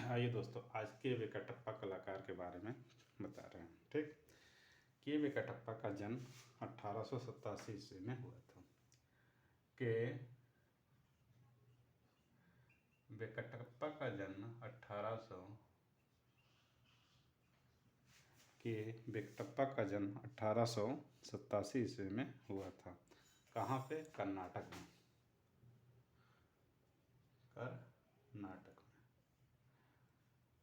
आइए दोस्तों, आज के.वे. कटप्पा कलाकार के बारे में बता रहे हैं। ठीक, के.वे. कटप्पा का जन्म 1887 ईस्वी में हुआ था। के.वे. कटप्पा का जन्म 1887 ईस्वी में हुआ था। कहाँ पे? कर्नाटक में। कर्नाटक में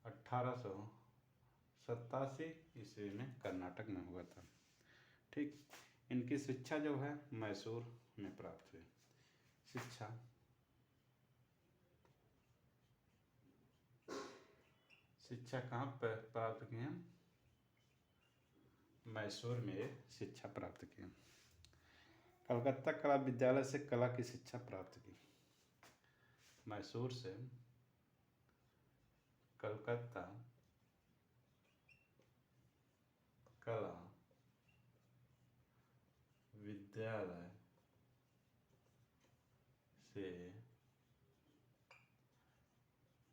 1887 ईस्वी में कर्नाटक में हुआ था। ठीक, इनकी शिक्षा जो है मैसूर में प्राप्त हुई। शिक्षा कहाँ पर प्राप्त की हैं? मैसूर में शिक्षा प्राप्त की। कलकत्ता कला विद्यालय से कला की शिक्षा प्राप्त की। मैसूर से कलकत्ता कला विद्यालय से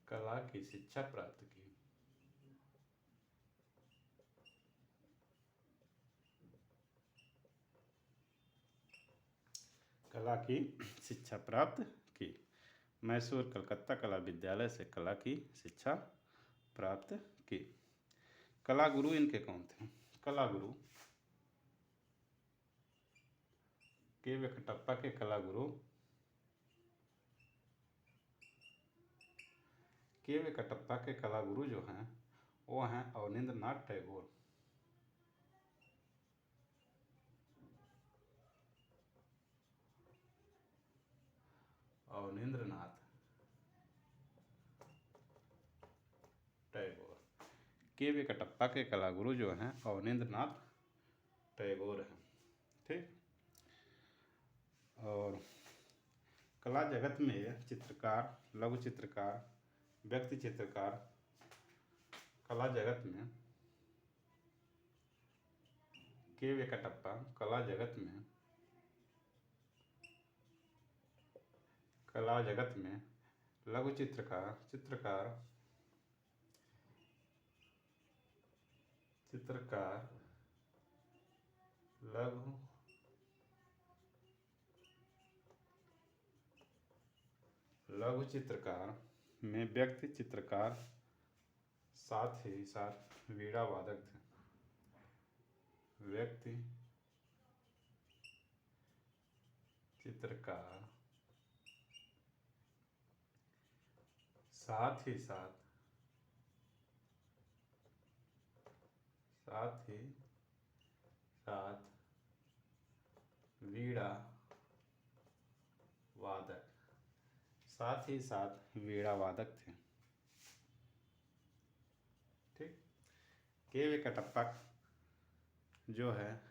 कला की शिक्षा प्राप्त की। कला की शिक्षा प्राप्त की। मैसूर कलकत्ता कला विद्यालय से कला की शिक्षा प्राप्त की। कला गुरु इनके कौन थे? कला गुरु के.वे. कटप्पा के कला गुरु के.वे. कटप्पा के कला गुरु जो हैं वो हैं अवनींद्रनाथ टैगोर। अवनींद्रनाथ टैगोर। के.वे. कटप्पा के कला गुरु जो हैं अवनींद्रनाथ टैगोर हैं। ठीक, और कला जगत में चित्रकार, लघु चित्रकार, व्यक्ति चित्रकार, कला जगत में के.वे. कटप्पा कला जगत में लघु चित्रकार, लघु चित्रकार में व्यक्ति चित्रकार, साथ ही साथ वीणा वादक थे। व्यक्ति चित्रकार साथ ही साथ वीणा वादक थे। ठीक, के.वे. कटप्पा जो है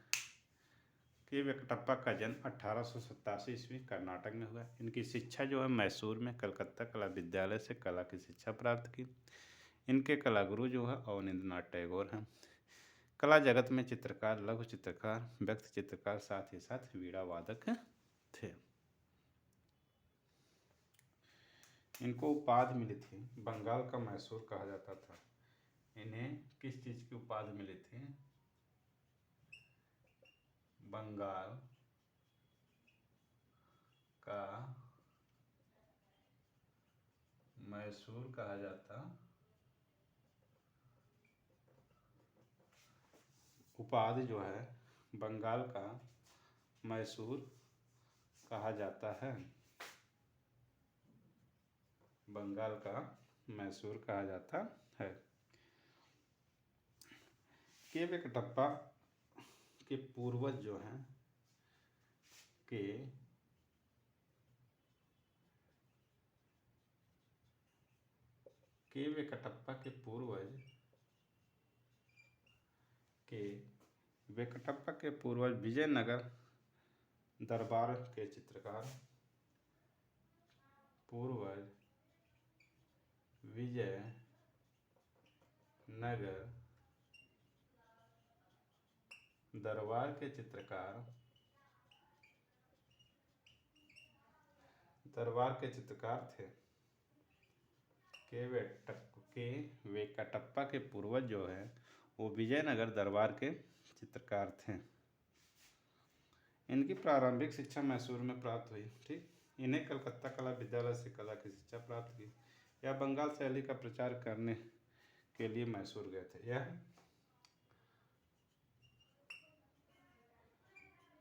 के.वे. कटप्पा का जन्म 1887 ईस्वी कर्नाटक में हुआ। इनकी शिक्षा जो है मैसूर में कलकत्ता कला विद्यालय से कला की शिक्षा प्राप्त की। इनके कला गुरु जो है अवनींद्रनाथ टैगोर हैं। कला जगत में चित्रकार, लघु चित्रकार, व्यक्ति चित्रकार, साथ ही साथ वीणा वादक थे। इनको उपाधि मिली थी, बंगाल का मैसूर कहा जाता था। इन्हें किस चीज की उपाधि मिली थी? बंगाल का मैसूर कहा जाता। उपाधि जो है बंगाल का मैसूर कहा जाता है। बंगाल का मैसूर कहा जाता है। के.वे. कटप्पा के पूर्वज जो हैं के.वे. कटप्पा के पूर्वज विजयनगर दरबार के चित्रकार, विजयनगर दरबार के चित्रकार थे। के.वे. के वे कटप्पा के पूर्वज जो है वो विजयनगर दरबार के चित्रकार थे। इनकी प्रारंभिक शिक्षा मैसूर में प्राप्त हुई। ठीक, इन्हें कलकत्ता कला विद्यालय से कला की शिक्षा प्राप्त की। यह बंगाल शैली का प्रचार करने के लिए मैसूर गए थे। यह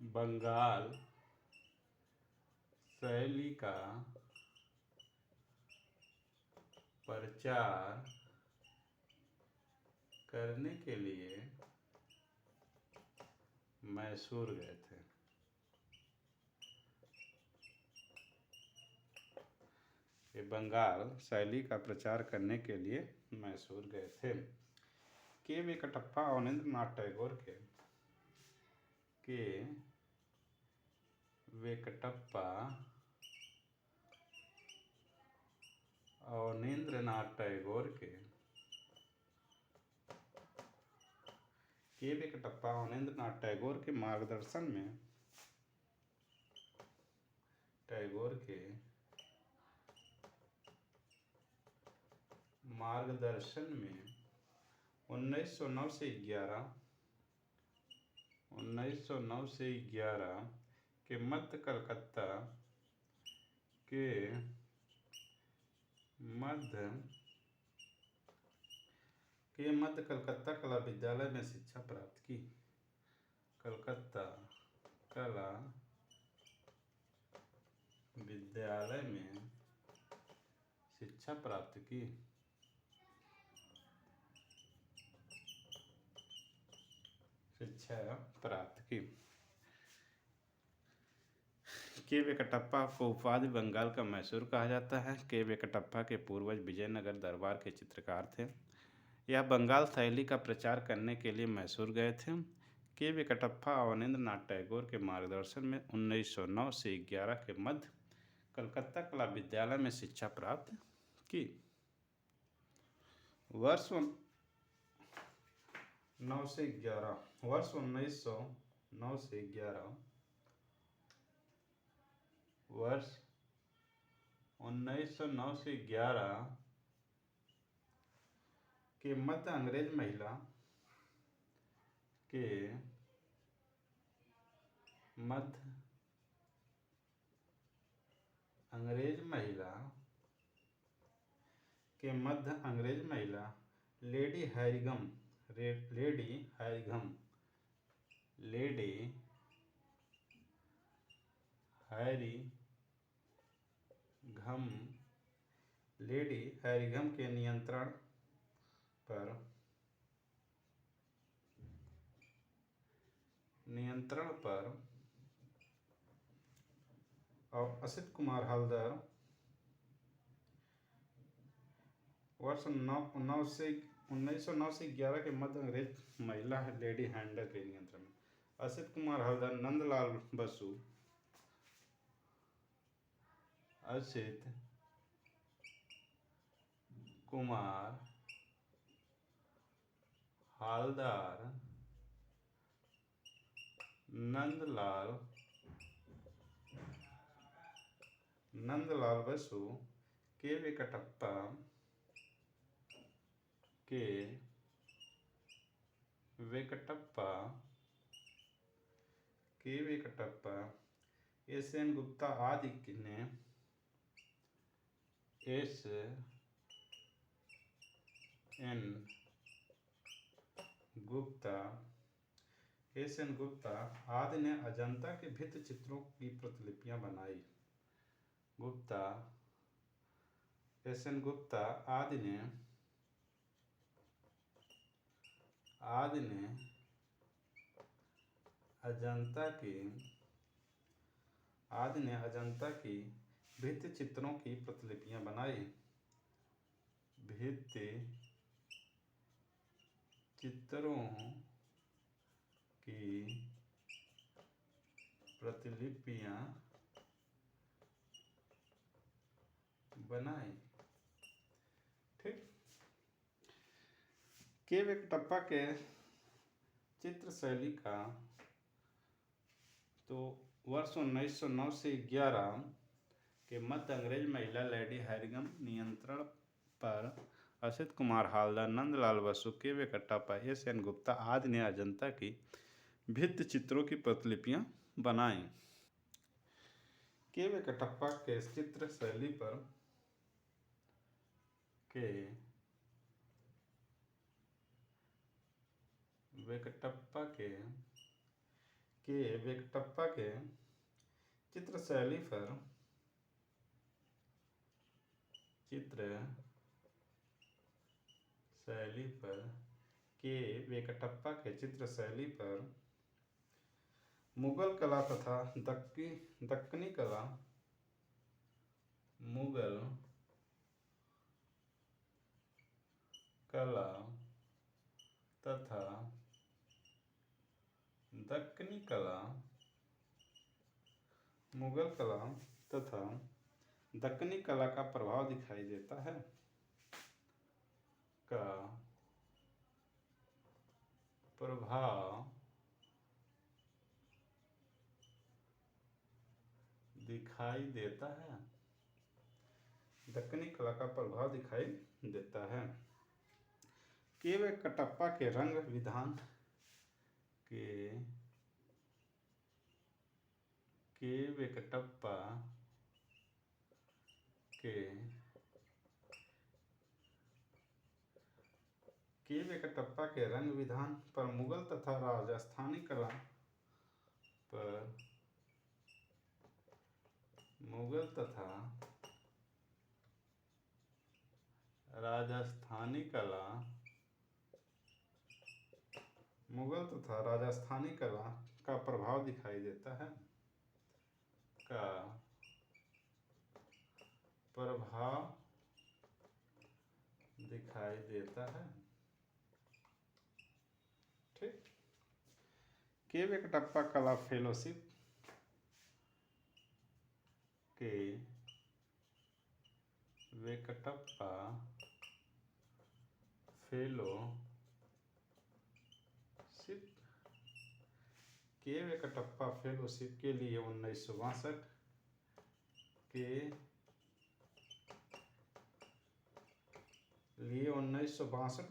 बंगाल शैली का प्रचार करने के लिए मैसूर गए थे। ये बंगाल शैली का प्रचार करने के लिए मैसूर गए थे। के वे कटप्पा अवनींद्रनाथ टैगोर के वे कटप्पा अवनींद्रनाथ टैगोर के वे कटप्पा अवनींद्रनाथ टैगोर के मार्गदर्शन में 1909 से 11 के मध्य कलकत्ता कला विद्यालय में शिक्षा प्राप्त की। कलकत्ता कला विद्यालय में शिक्षा प्राप्त की। के वे कटप्पा को उपाधि बंगाल का मैसूर कहा जाता है। के वे कटप्पा के पूर्वज विजयनगर दरबार के चित्रकार थे। यह बंगाल शैली का प्रचार करने के लिए मैसूर गए थे। के वे कटप्पा अवनींद्रनाथ टैगोर के मार्गदर्शन में 1909 से 11 के मध्य कलकत्ता कला विद्यालय में शिक्षा प्राप्त की। वर्ष 1909 से 11 के मध्य अंग्रेज महिला लेडी हैरिगम के नियंत्रण पर और असित कुमार हल्दर वर्ष 1909 से 11 के मध्य अंग्रेज महिला लेडी हैंडर के नियंत्रण में असित कुमार हल्दर, नंदलाल बसु, असित कुमार हल्दर, नंदलाल बसु, के वे कटप्पा एस.एन. गुप्ता आदि ने अजंता के भित्ति चित्रों की प्रतिलिपियां बनाई। एस.एन. गुप्ता आदि ने अजंता की भित्ति चित्रों की प्रतिलिपियां बनाई। ठीक, के वे कटप्पा के चित्र शैली का तो वर्ष 1909 से 11 के मध्य अंग्रेज महिला लेडी हैरिगम नियंत्रण पर असित कुमार हालदार, नंदलाल बसु, के.वे. कटप्पा, एस.एन. गुप्ता आदि ने अजंता की भित्ति चित्रों की प्रतिलिपियां बनाई। के.वे. कटप्पा के चित्र शैली पर के.वे. कटप्पा के चित्र शैली पर के.वे. कटप्पा के चित्र शैली पर मुगल कला तथा दक्कनी कला तथा दक्कनी कला का प्रभाव दिखाई देता है। दक्कनी कला का प्रभाव दिखाई देता है। के.वे. कटप्पा के रंग विधान के.वे. कटप्पा के रंग विधान पर मुगल तथा राजस्थानी कला का प्रभाव दिखाई देता है। ठीक। के.वे. कटप्पा कला फेलोशिप के.वे. कटप्पा फेलोशिप के लिए 1962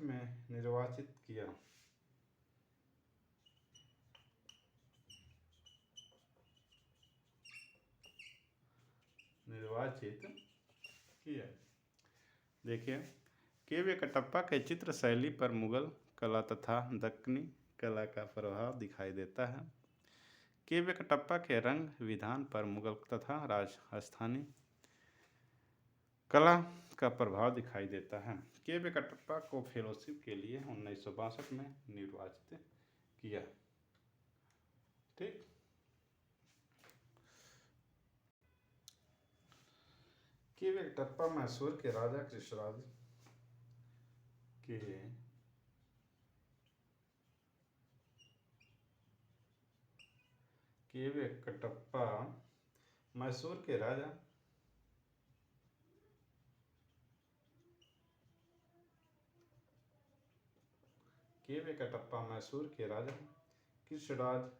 में निर्वाचित किया। देखिए, के.वे. कटप्पा के चित्र शैली पर मुगल कला तथा दक्कनी कला का प्रभाव दिखाई देता है। के.वे. कटप्पा के रंग विधान पर मुगल तथा राजस्थानी कला का प्रभाव दिखाई देता है। के.वे. कटप्पा को फेलोशिप के लिए 1962 में निर्वाचित किया। ठीक। के.वे. कटप्पा मैसूर के राजा कृष्णराज के.वे. कटप्पा मैसूर के राजा कृष्णराज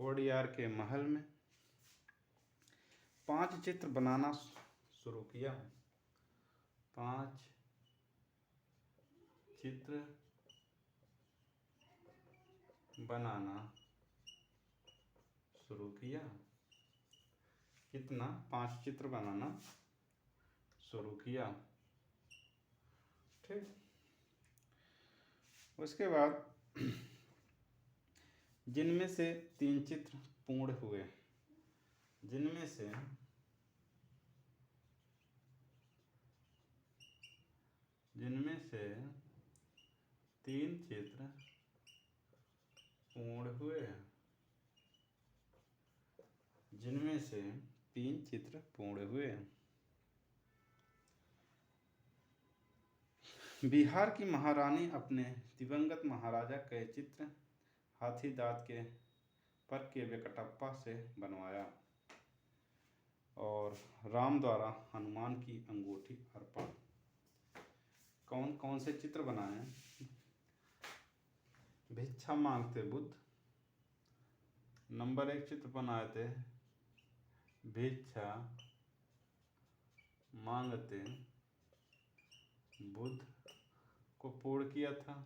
वोडियार के महल में 5 चित्र बनाना शुरू किया। 5 चित्र बनाना शुरू किया। 5 चित्र बनाना शुरू किया। ठीक। उसके बाद जिनमें से 3 चित्र पूर्ण हुए। जिनमें से 3 चित्र पूर्ण हुए। बिहार की महारानी अपने दिवंगत महाराजा के चित्र हाथी दांत पर के.वे. कटप्पा से बनवाया। और राम द्वारा हनुमान की अंगूठी अर्पण। कौन कौन से चित्र बनाए हैं? भिक्षा मांगते बुद्ध, नंबर 1 चित्र बनाए थे भिक्षा मांगते बुद्ध को पूर्ण किया था।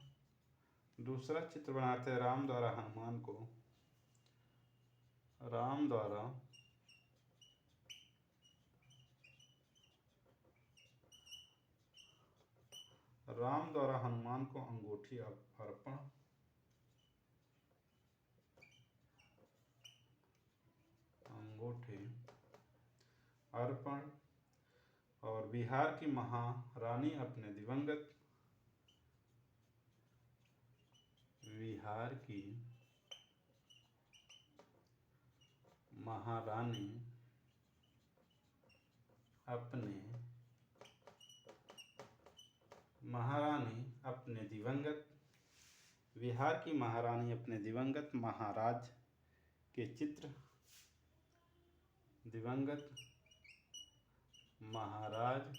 दूसरा चित्र बनाए थे राम द्वारा हनुमान को, राम द्वारा हनुमान को अंगूठी अर्पण। अंगूठी अर्पण। और बिहार की महारानी अपने दिवंगत महारानी अपने दिवंगत महाराज के चित्र, दिवंगत महाराज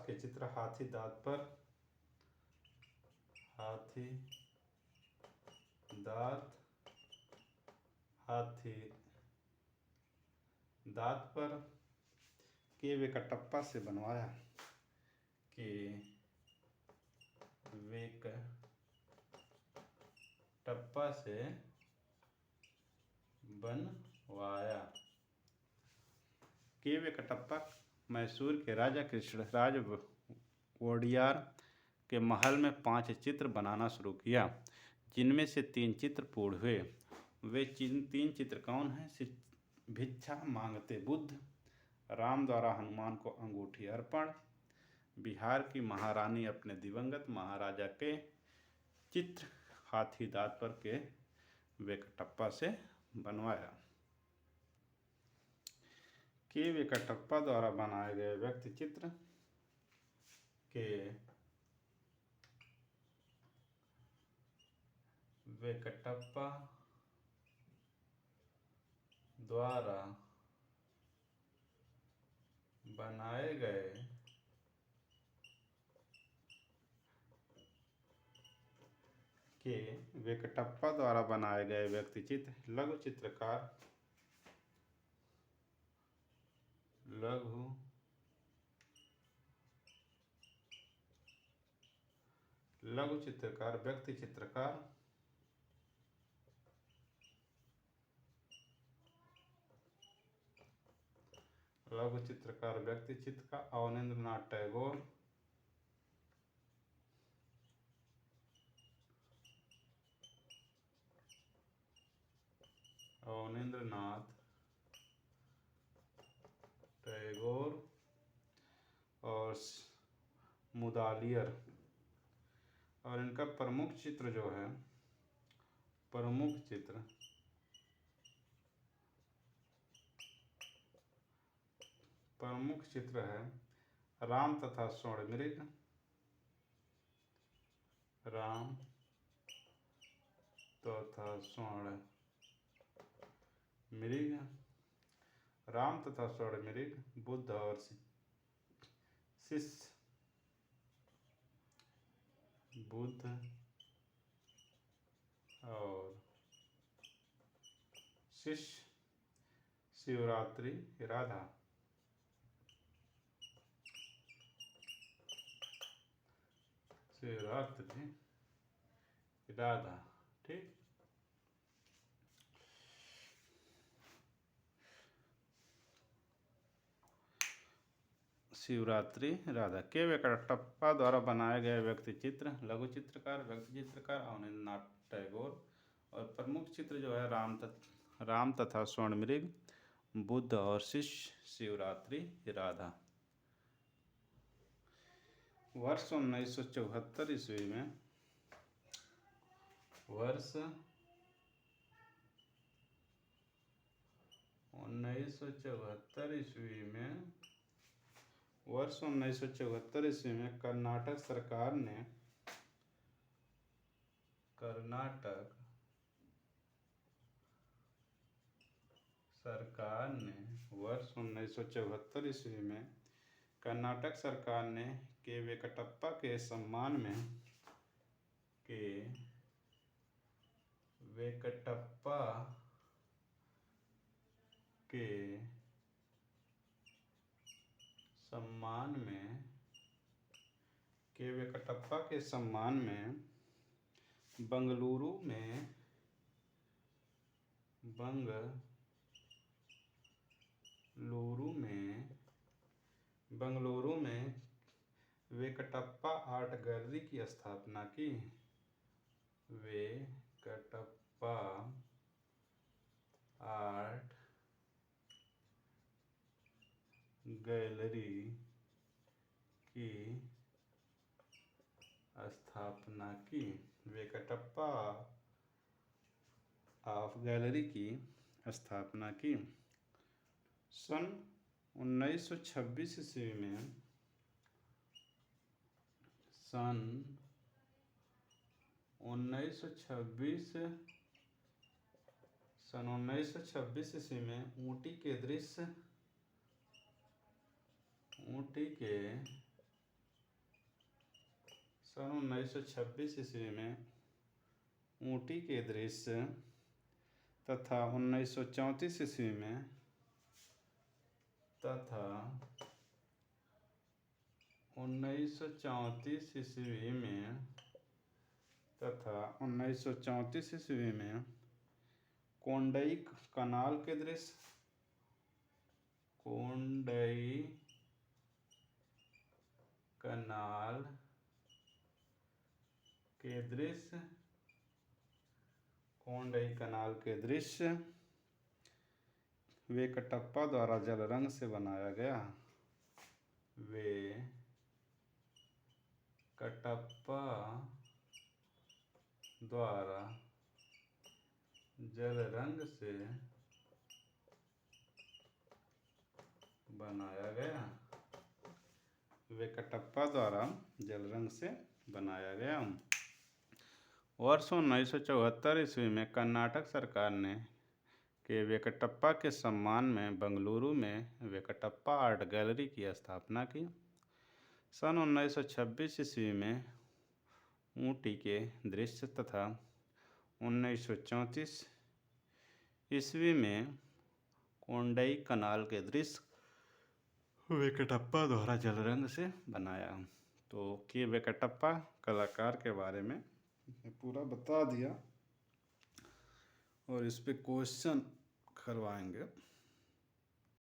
के चित्र हाथी दांत पर के वे कटप्पा से बनवाया। के वे कटप्पा से बनवाया। के वे कटप्पा मैसूर के राजा कृष्णराज वोडियार के महल में 5 चित्र बनाना शुरू किया, जिनमें से 3 चित्र पूर्ण हुए। वे 3 चित्र कौन हैं? भिक्षा मांगते बुद्ध, राम द्वारा हनुमान को अंगूठी अर्पण, बिहार की महारानी अपने दिवंगत महाराजा के चित्र हाथी दांत पर के वे कटप्पा से बनवाया। के वे कटप्पा द्वारा बनाए गए व्यक्ति चित्र के वे कटप्पा द्वारा बनाए गए व्यक्ति चित्र लघु चित्रकार व्यक्ति चित्रकार व्यक्ति चित्र का अवनींद्रनाथ टैगोर, और मुदालियर। और इनका प्रमुख चित्र जो है है राम तथा स्वर्ण मृग। राम तथा स्वर्ण मृग, बुद्ध और शिष्य, शिवरात्रि राधा। ठीक। शिवरात्रि राधा। के वे कटप्पा द्वारा बनाए गए व्यक्ति चित्र लघु चित्रकार व्यक्ति चित्रकार अवनींद्रनाथ टैगोर। और प्रमुख चित्र जो है राम तथा स्वर्ण मृग, बुद्ध और शिष्य, शिवरात्रि राधा। वर्ष 1974 ईस्वी में वर्ष 1974 ईस्वी में कर्नाटक सरकार ने सरकार ने वर्ष 1974 ईस्वी में कर्नाटक सरकार ने के वेंकटप्पा के सम्मान में वेंकटप्पा के सम्मान में बंगलुरु में वेंकटप्पा आर्ट गैलरी की स्थापना की। वेंकटप्पा आर्ट गैलरी की स्थापना की। वेंकटप्पा आर्ट गैलरी की स्थापना की। सन 1926 ईस्वी में सन 1926 ईस्वी में ऊटी के दृश्य तथा 1934 ईस्वी में तथा 1934 ईस्वी में कोंडई कनाल के दृश्य वेंकटप्पा द्वारा जल रंग से बनाया गया। वेंकटप्पा द्वारा जल रंग से बनाया गया। वेंकटप्पा द्वारा जल रंग से बनाया गया। वर्ष 1974 ईस्वी में कर्नाटक सरकार ने के वेंकटप्पा के सम्मान में बंगलुरु में वेंकटप्पा आर्ट गैलरी की स्थापना की। सन 1926 ईस्वी में ऊटी के दृश्य तथा 1934 ईस्वी में कोंडई कनाल के दृश्य वेंकटप्पा द्वारा जल रंग से बनाया। तो के वेंकटप्पा कलाकार के बारे में पूरा बता दिया और इस पे क्वेश्चन करवाएंगे।